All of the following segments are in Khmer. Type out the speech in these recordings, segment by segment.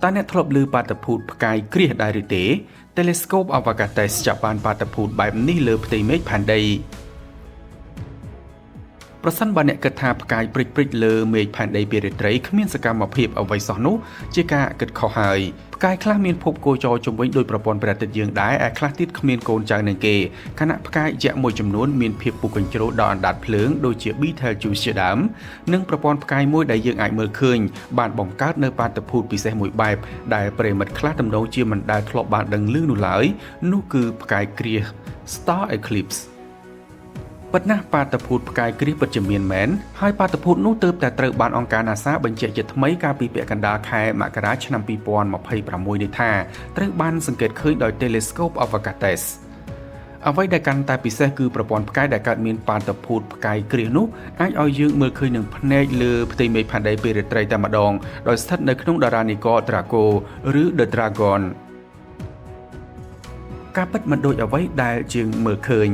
ตาเนทลบลือปาตพูดกายเกลียดไดริเตเทเลสโคปอวกาศจับบานปาตพูดแบบนี้เลยปฏิเมฆผ่านใดประสันบันเนกถาพกายปริกเลอเมฆผ่านใดเปรตไรขมิ้นสกรรมเพียบเอาไว้สอนุเจกาเกิดขอหายกายคลาเมียนพบโกจอจมไว้โดยประปอนประติดยืงได้แอคลาติดขมิ้นโกนจากหนึ่งเกขณะพกายแยกมวยจำนวนเมียนเพียบปุกันโจดอนดัดเพลิงโดยเจียบีเทลจูเชียดามนึ่งประปอนพกายมวยได้ยืงไอเมื่อคืนบานบ่งการเนื้อปาตะพูดปีเสมวยแบบได้เปรมัดคลาดำดงเจียมันได้ทลบบานดังลื่นหนุหลายนู่คือพกายเกลีย Star Eclipseปัจนาปาตพูดกายกรีปัจจเมียนแมนให้ปาตพูดนู้เติบแต่เติบบานองการอาซาบัญเจจิตทำไมกาปีเปียกันดาแคมากราชนำปีปอนมาภัยประมวยในท่าเติบบานสังเกตเคยโดยเทเลสโคปอวกาศเอาไว้ได้กันแต่ปีเสคือประปอนกายได้การเมียนปาตพูดกายกรีนุไอเอายืงเมื่อเคยหนึ่งพเนจเลือปฏิเมพันใดเปรตไตรแต่มาดองโดยสถัดในขนมดารานิโกตราโกหรือเดอะดราก้อนการปัดมันโดยเอาไว้ได้จึงเมื่อเคย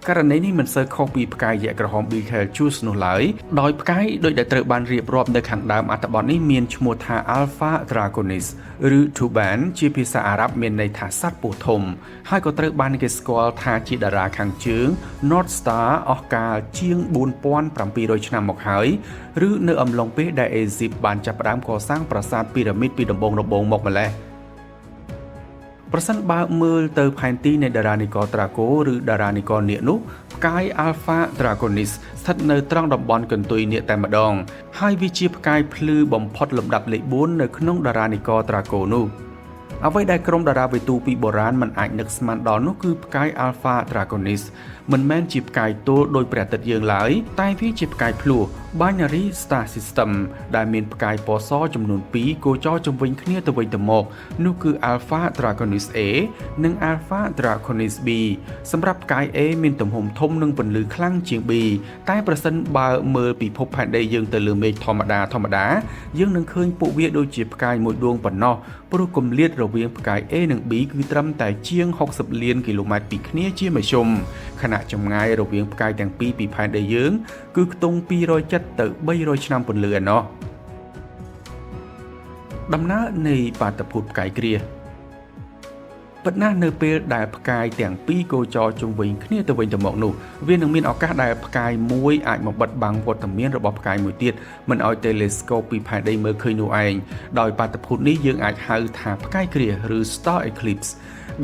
การในนี้มันเซอร์คอปีพกายแยกกระหอมบีเคลชูสนุหลายโดยพกายโดยได้เติบบานเรียบรอบในขังดามอัตบอนนี้เมียนชโมธาอัลฟาดราโกนิสหรือทูแบนจีพิษาอารับเมียนในถาซัดปูทมให้ก็เติบบานเกสกอลทาจิดาราขังเจืองนอร์ทสตาร์ออกกาเชียงบูนป้อนปรำปีโดยชนะหมกหายหรือเนื้ออมลงเป๊ะได้เอซิบบานจับรามก่อสร้างปราสาทพีระมิดปีดำบงระบงหมกมาแล้วประสันบาเมือเตอร์แพนตีในดารานิกอตราโกหรือดารานิกอเนียนุกายอัลฟาดราโกนิสสถัดในตรังดับบอลกันตุยเนียแต่มาดองให้วิจิปกายพลือบอมพอดลำดับเลบุนในขนมดารานิกอตราโกนุเอาไว้ได้กรมดาราไปตูปีโบราณมันอาจนึกสมันดอนนุคือกายอัลฟาดราโกนิสมันแม่นจีบกายตัวโดยประตัดเยืองหลายใต้วิจิปกายพลูบานารีสตาร์ซิสเต็มได้มีนกายปอซอจำนวนปีโกจอจมวิงเคลียตะวันตะมกนู่คืออัลฟาดราโกนิสเอหนึ่งอัลฟาดราโกนิสบีสำหรับกายเอมีนตุ่มห่มทมหนึ่งปนลือคลั่งเจียงบีใต้ประสันบาเมื่อปีพบผ่านได้ยืงแต่ลือเมฆธรรมดายืงหนึ่งเคยปุเวียโดยจีบกายหมดดวงปนนอปรุกลมเลียดระเวียงกายเอหนึ่งบีคือตรำแต่เชียง60 เลียนกิโลเมตรปีเคลียเชี่ยมาชมขณะจำไงระเวียงกายแต่งปีผ่านได้ยืงคือตรงปีรอยจัดเตใบรอยชนำปนเลือนเนาะดำน้าในปาตพูดไก่เกลียปัจนาเนเปลได้พกายแต่งปีโกจอจงวิงเคลียตะวันตะมอกนูเวียนหนึ่งมีนอากาศได้พกายมวยอาจมาบัดบังวัดตะเมียนระบบพกายมวยเตียดมันเอาเทเลสโคปปีผ่านได้เมื่อเคยนูเองโดยปาตพูดนี้ยังอาจหาถาพกายเกลียหรือ Star Eclipse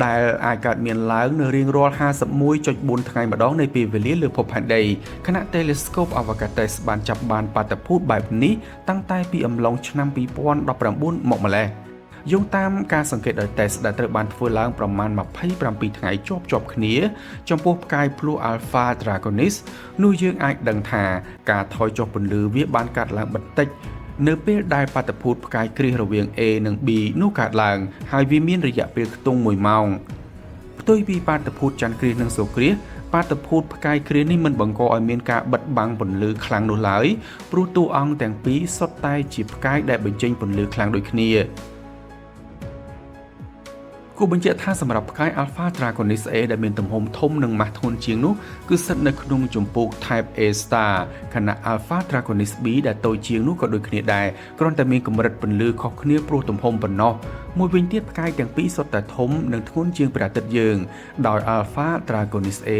ได้อากาศเมียนล้างในเรียงรอ50 ไงมาดองในปีเวลีหรือพบผ่านใดขณะเทเลสโคปอวกาศบานจับบานปาตพูดแบบนี้ตั้งใต้ปีอำลองชนำปีป้อนดับประบุนหมกมาแล้วยงตามการสังเกตโดยเทสได้ตระบานฟื้นล้างประมาณปีไงจบเนียจำพวกกายพลูอัลฟาดราโกนิสนู่ยืงไอดังทาการถอยจบบนลือเวียบานการล้างบันติกเนื้อเปลได้ปาตพูดกายกรีระเวียงเอหนึ่งบีนู่ขาดลางไฮวิมินระยะเปลตรงมวยเมาตัวบีปาตพูดจันกรีหนึ่งโซกรีปาตพูดกายกรีนี่มันบังกออเมนกาบัดบังบนลือคลังโนไหลปรูตูอังแต่งปีสดใต้จีบกายได้เป็นเจงบนลือคลังโดยคเนียกูบัญญัติท่าสำหรับกายอัลฟาดราโกนิสเอได้เป็นตำหมทมหนึ่งมาทนเชียงนุคือสัตว์ในขนมจุ่มปุก Type A Star ขณะอัลฟาดราโกนิสบีได้โตเชียงนุก็โดยคเนียได้กรอนแต่มีกำลังเป็นลือขอคเนียปรูตำหมปนนอมวยวินเทียบกายแต่งปีสดแต่ทมหนึ่งทนเชียงประตัดเยืองดอยอัลฟาดราโกนิสเอ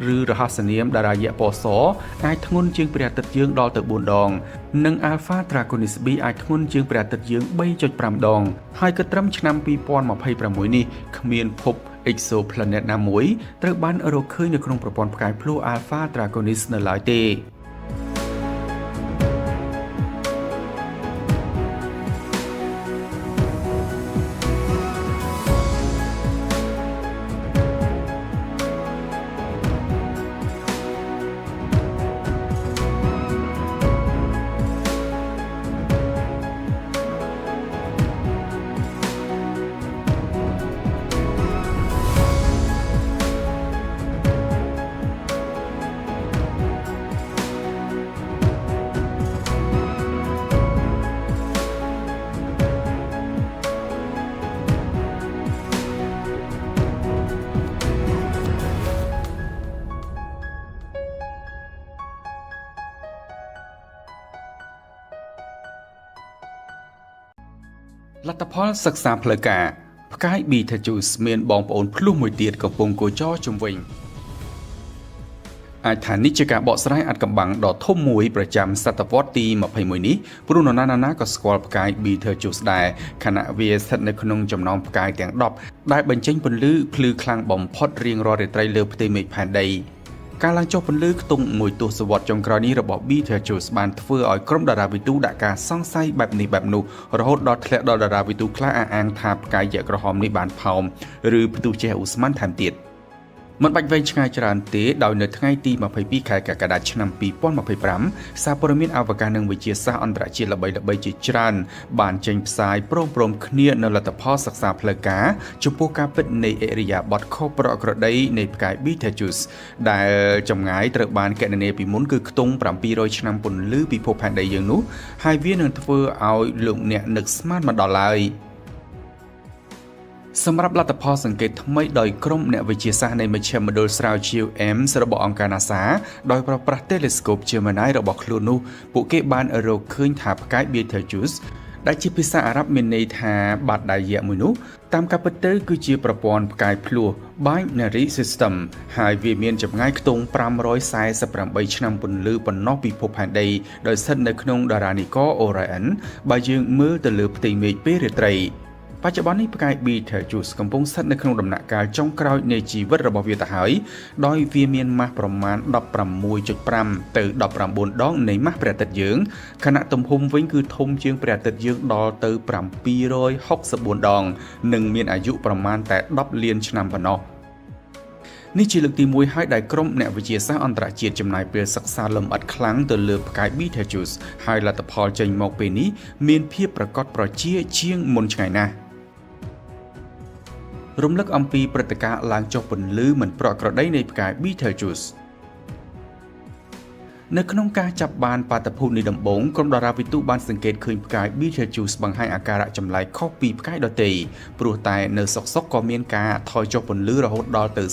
หรือรหัสเนียมดารายะปอสอไอทนเชียงประตัดเยืองดอลตะบุญดองหนึ่งอัลฟาดราโกนิสบีไอทนเชียงประตัดเยืองใบจดปรำดองให้กระตรำชนำปีปอนมาภัยประมวยนี่ขมีนพบ Exoplanet นามวยตระบันเราเคยในโครงประปอนกายพลูอัลฟาดราโกนิสในหลายเต លទ្ធផលសិក្សាផ្លូវការផ្កាយ Betelgeuse មានបងប្អូនភ្លោះមួយទៀតកំពុងគោចរជំវិញអាចថានេះជាការបកស្រាយអាថ៌កំបាំងដ៏ធំមួយប្រចាំសតវត្សទី21នេះព្រោះនរណាក៏ស្គាល់ផ្កាយ Betelgeuse ដែរខណៈវាស្ថិតនៅក្នុងចំណោមផ្កាយទាំង10ដែលបញ្ចេញពន្លឺភ្លឺខ្លាំងបំផុតរៀងរាល់រាត្រីលើផ្ទៃមេឃផែនដីការឡើងចុះពន្លឺខ្ទង់មួយទសវត្សរ៍ចុងក្រោយនេះរបស់ Betelgeuse បានធ្វើឲ្យក្រុមតារាវិទូដាក់ការសង្ស័យបែបនេះបែបនោះរហូតដល់ធ្លាក់ដល់តារាវិទូខ្លះអះអាងថាផ្កាយយក្សក្រហមនេះបានផោមឬផ្ទុះជះឧស្ម័នថែមទៀតមិនបាច់វែងឆ្ងាយច្រើនទេដោយនៅថ្ងៃទី22ខែកក្កដាឆ្នាំ2025សារព័ត៌មានអវកាសនិងវិទ្យាសាស្ត្រអន្តរជាតិល្បីៗជាច្រើនបានចេញផ្សាយព្រមៗគ្នានៅលទ្ធផលសិក្សាផ្លូវការចំពោះការពិតនៃឥរិយាបថខុសប្រក្រតីនៃផ្កាយ Betelgeuse ដែលចម្ងាយត្រូវបានគណនាពីមុនគឺខ្ទង់700ឆ្នាំពន្លឺពិភពផែនដីយើងនោះហើយវានឹងធ្វើឲ្យលោកអ្នកនឹកស្មានមិនដល់ឡើយសម្រាប់លទ្ធផលសង្កេតថ្មីដោយក្រុមអ្នកវិទ្យាសាស្ត្រនៃមជ្ឈមណ្ឌលស្រាវជ្រាវ AIMS របស់អង្គការ NASA ដោយប្រើប្រាស់ Telescope Gemini របស់ខ្លួននោះពួកគេបានរកឃើញថាផ្កាយ Betelgeuse ដែលជាភាសាអារ៉ាប់មានន័យថាបាតដៃយក្សមួយនោះតាមការពិតទៅគឺជាប្រព័ន្ធផ្កាយភ្លោះ Binary System ហើយវាមានចម្ងាយខ្ទង់548ឆ្នាំពន្លឺប៉ុណ្ណោះពិភពផែនដីដោយស្ថិតនៅក្នុងតារានិករ Orion បើយើងមើលទៅលើផ្ទៃមេឃពេលរាត្រីបច្ចុប្បន្ននេះផ្កាយ Betelgeuse កំពុងស្ថិតនៅក្នុងដំណាក់កាលចុងក្រោយនៃជីវិតរបស់វាទៅហើយដោយវាមានម៉ាស់ប្រមាណ 16.5 ទៅ 19 ដងនៃម៉ាស់ព្រះអាទិត្យយើងខណៈទំហំវិញគឺធំជាងព្រះអាទិត្យយើងដល់ទៅ764ដងនិងមានអាយុប្រមាណតែ10លានឆ្នាំប៉ុណ្ណោះនេះជាលើកទី1ហើយដែលក្រុមអ្នកវិទ្យាសាស្ត្រអន្តរជាតិចំណាយពេលសិក្សាលម្អិតខ្លាំងទៅលើផ្កាយ Betelgeuse ហើយលទ្ធផលចេញមកពេលនេះមានភាពប្រកបប្រជាជាងមុនឆ្ងាយណាស់រំលឹកអំពីព្រឹត្តិការណ៍ឡើងចុះពន្លឺមិនប្រក្រតីនៃផ្កាយ Betelgeuse នៅក្នុងការចាប់បានបាតុភូតនៃដំបូងក្រុមតារាវិទូបានសង្កេតឃើញផ្កាយ Betelgeuse បង្ហាញអាការៈចម្លែកខុសពីផ្កាយដទៃព្រោះតែនៅសុកក៏មានការថយចុះពន្លឺរហូតដល់ទៅ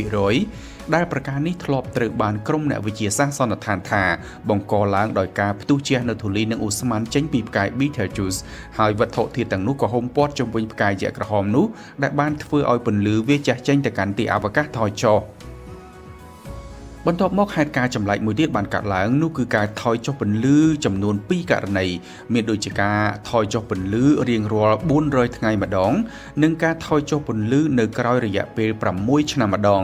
35% ដែលប្រការនេះធ្លាប់ត្រូវបានក្រុមអ្នកវិទ្យាសាស្ត្រសន្និដ្ឋានថាបង្កឡើងដោយការផ្ទុះជះនៅធូលីនិងឧស្ម័នចេញពីផ្កាយ Betelgeuse ហើយវត្ថុធាតុទាំងនោះក៏ហុំព័ទ្ធជុំវិញផ្កាយយក្សក្រហមនោះដែលបានធ្វើឲ្យពន្លឺវាចាស់ចេញទៅកាន់ទីអវកាសថយចុះបន្ទាប់មកហេតុការណ៍ចម្លែកមួយទៀតបានកើតឡើងនោះគឺការថយចុះពន្លឺចំនួន2ករណីមានដូចជាការថយចុះពន្លឺរៀងរាល់400ថ្ងៃម្ដងនិងការថយចុះពន្លឺនៅក្រោយរយៈពេល6ឆ្នាំម្ដង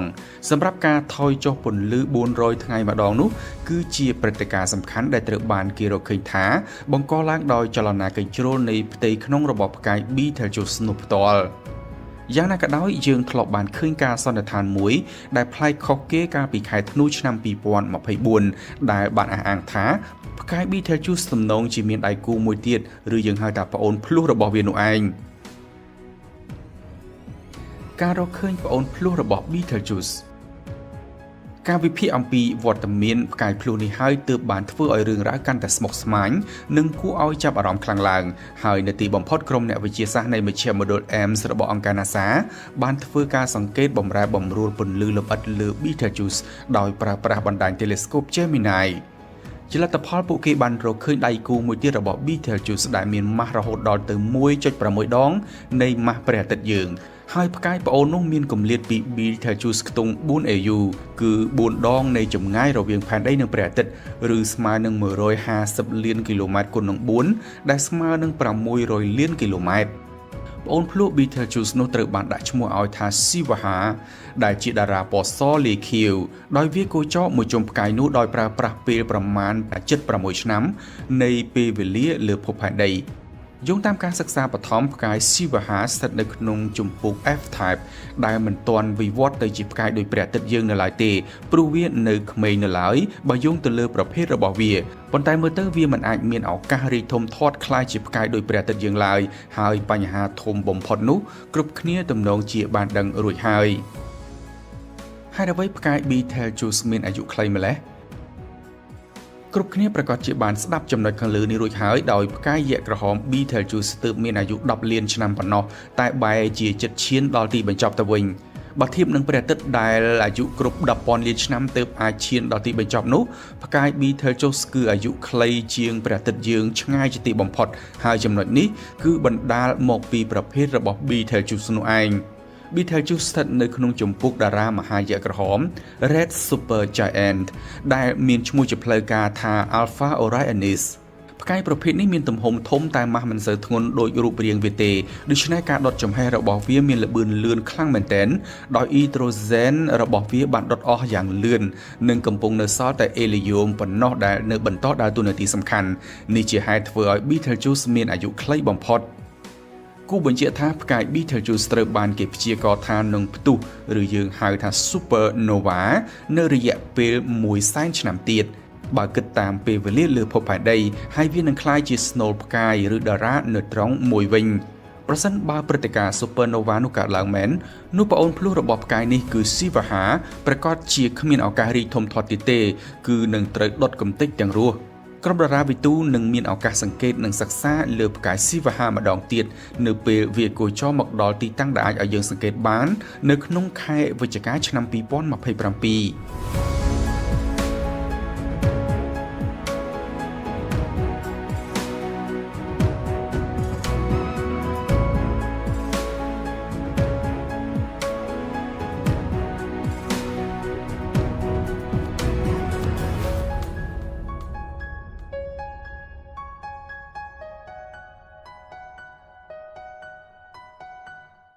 សម្រាប់ការថយចុះពន្លឺ400ថ្ងៃម្ដងនោះគឺជាព្រឹត្តិការណ៍សំខាន់ដែលត្រូវបានគេរកឃើញថាបង្កឡើងដោយចលនាកញ្ជ្រោលនៃផ្ទៃក្នុងរបស់ផ្កាយ Betelgeuse នោះផ្ទាល់យ៉ាងណាក៏ដោយយើងធ្លាប់បានឃើញការសន្និដ្ឋានមួយដែលប្លែកខុសគេកាលពីខែធ្នូឆ្នាំ2024ដែលបានអះអាងថាផ្កាយ Betelgeuse ទំនងជាមានដៃគូមួយទៀតឬយើងហៅថាប្អូនភ្លោះរបស់វានោះឯងការរកឃើញប្អូនភ្លោះរបស់ Betelgeuseការវិភាគអំពីវត្តមានផ្កាយភ្លោះនេះហើយទើបបានធ្វើឲ្យរឿងរ៉ាវកាន់តែស្មុគស្មាញនិងគួរឲ្យចាប់អារម្មណ៍ខ្លាំងឡើងហើយនៅទីបំផុតក្រុមអ្នកវិទ្យាសាស្ត្រនៃមជ្ឈមណ្ឌល AIMS របស់អង្គការ NASA បានធ្វើការសង្កេតបម្រែបម្រួលពន្លឺលម្អិតលើ Betelgeuse ដោយប្រើប្រាស់បណ្ដាញ Telescope Gemini ជាលទ្ធផលពួកគេបានរកឃើញដៃគូមួយទៀតរបស់ Betelgeuse ដែលមានម៉ាស់រហូតដល់ទៅ 1.6 ដងនៃម៉ាស់ព្រះអាទិត្យយើងហើយផ្កាយប្អូននោះមានគម្លាតពី Betelgeuse ខ្ទង់ 4AU គឺ4ដងនៃចម្ងាយរវាងផែនដីនិងព្រះអាទិត្យឬស្មើនឹង150លានគីឡូម៉ែត្រគុណនឹង4ដែលស្មើនឹង600លានគីឡូម៉ែត្រប្អូនភ្លោះ Betelgeuse នោះត្រូវបានដាក់ឈ្មោះឲ្យថា Sivaha ដែលជាតារាពណ៌សលាខៀវដោយវាគោចរមួយជុំផ្កាយនោះដោយប្រើប្រាស់ពេលប្រមាណ76ឆ្នាំនៃពេលវេលាលើភពផែនដីយោងតាមការសិក្សាបឋមផ្កាយ Sivaha ស្ថិតនៅក្នុងជំពូក F-type ដែលមិនទាន់វិវត្តទៅជាផ្កាយដោយព្រះអាទិត្យយើងនៅឡើយទេព្រោះវានៅក្មេងនៅឡើយបើយោងទៅលើប្រភេទរបស់វាប៉ុន្តែមើលទៅវាមិនអាចមានឱកាសរីកធំធាត់ខ្លាយជាផ្កាយដោយព្រះអាទិត្យយើងឡើយហើយបញ្ហាធំបំផុតនោះគ្រប់គ្នាទំនងជាបានដឹងរួចហើយហើយអ្វីផ្កាយ Betelgeuse មានអាយុខ្លីម្ល៉េះគ្រប់គ្នាប្រកាសជាបានស្ដាប់ចំណុចខាងលើនេះរួចហើយដោយផ្កាយយក្សក្រហម Betelgeuse ទើបមានអាយុ10លានឆ្នាំប៉ុណ្ណោះតែបែរជាជិតឈានដល់ទីបញ្ចប់ទៅវិញ បើធៀបនឹងព្រះអាទិត្យដែលអាយុគ្រប់ 10,000 លានឆ្នាំទើបអាចឈានដល់ទីបញ្ចប់នោះផ្កាយ Betelgeuse គឺអាយុខ្លីជាងព្រះអាទិត្យយើងឆ្ងាយជាទីបំផុតហើយចំណុចនេះគឺបណ្ដាលមកពីប្រភេទរបស់ Betelgeuse នោះឯង Betelgeuse ស្ថិតនៅក្នុងជំពូកតារាមហាយក្សក្រហម Red Supergiant ដែលមានឈ្មោះជាផ្លូវការថា Alpha Orionis ផ្កាយប្រភេទនេះមានទំហំធំតែម៉ាស់មិនសូវធ្ងន់ដូចរូបរាងវាទេដូច្នេះការដុតចំហេះរបស់វាមានល្បឿនលឿនខ្លាំងមែនទែនដោយអ៊ីដ្រូសែនរបស់វាបានដុតអស់យ៉ាងលឿននិងកំពុងនៅសល់តែអេលីយ៉ូមប៉ុណ្ណោះដែលនៅបន្តដើរតួនាទីសំខាន់នេះជាហេតុធ្វើឲ្យ Betelgeuse មានអាយុខ្លីបំផុតគូបញ្ជាក់ថាផ្កាយ Betelgeuse ត្រូវបានគេព្យាករណ៍ថានឹងផ្ទុះឬយើងហៅថា Supernova នៅរយៈពេល100,000 ឆ្នាំទៀតបើគិតតាមពេលវេលាលើភពផែនដីហើយវានឹងក្លាយជាស្នូលផ្កាយឬតារាណឺត្រុងមួយវិញប្រសិនបើព្រឹត្តិការណ៍ Supernova នោះកើតឡើងមែននោះប្អូនភ្លោះរបស់ផ្កាយនេះគឺ Sivaha ប្រកាសជាគ្មានឱកាសរីកធំធាត់ទៀតទេគឺនឹងត្រូវដុតកំទេចទាំងរស់ក្រុមតារាវិទូនឹងមានឱកាសសង្កេតនិងសិក្សាលើផ្កាយ Sivaha ម្ដងទៀតនៅពេលវាគោចរមកដល់ទីតាំងដែលអាចឲ្យយើងសង្កេតបាននៅក្នុងខែវិច្ឆិកាឆ្នាំ2027